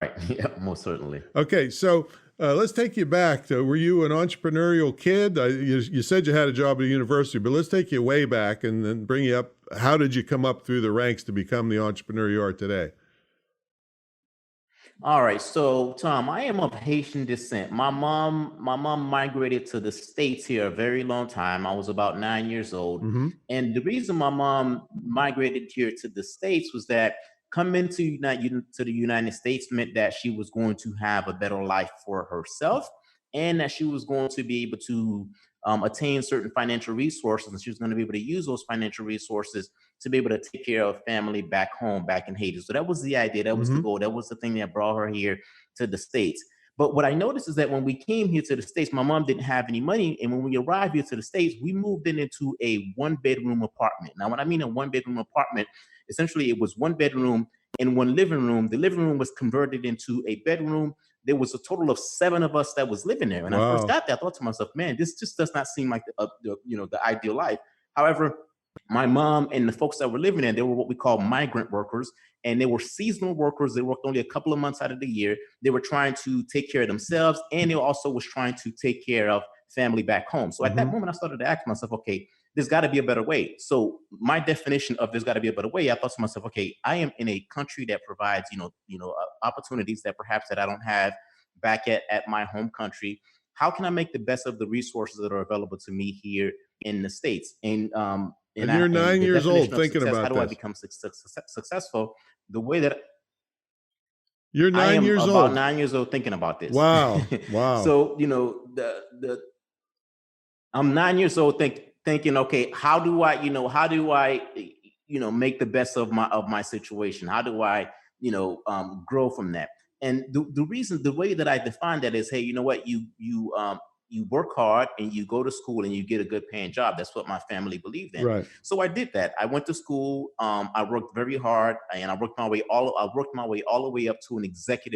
Right. Yeah, most certainly. Okay, so let's take you back to, were you an entrepreneurial kid? You said you had a job at a university, but let's take you way back and then bring you up. How did you come up through the ranks to become the entrepreneur you are today? All right. So, Tom, I am of Haitian descent. My mom migrated to the States here a very long time. I was about 9 years old. Hmm. And the reason my mom migrated here to the States was that coming to the United States meant that she was going to have a better life for herself, and that she was going to be able to attain certain financial resources, and she was going to be able to use those financial resources to be able to take care of family back home, back in Haiti. So that was the idea. That was the Hmm. goal. That was the thing that brought her here to the States. But what I noticed is that when we came here to the States, my mom didn't have any money. And when we arrived here to the States, we moved into a one-bedroom apartment. Now, when I mean a one-bedroom apartment, essentially it was one bedroom and one living room. The living room was converted into a bedroom. There was a total of seven of us that was living there. When I first Wow. got there, I thought to myself, man, this just does not seem like the ideal life. However, my mom and the folks that were living there, they were what we call migrant workers, and they were seasonal workers. They worked only a couple of months out of the year. They were trying to take care of themselves, and they also was trying to take care of family back home. So at that Hmm. moment, I started to ask myself, okay, there's got to be a better way. So my definition of there's got to be a better way, I thought to myself, okay, I am in a country that provides, opportunities that perhaps that I don't have back at my home country. How can I make the best of the resources that are available to me here in the States? And you're And nine the years old definition of thinking success, how about do I this. become successful? The way that You're I nine am years about old. 9 years old thinking about this. Wow. Wow. So, the I'm 9 years old thinking, okay, how do I make the best of my situation? How do I, grow from that? And the way that I define that is, hey, you know what, you work hard and you go to school and you get a good paying job. That's what my family believed in. Right. So I did that. I went to school. I worked very hard, and I worked my way all the way up to an executive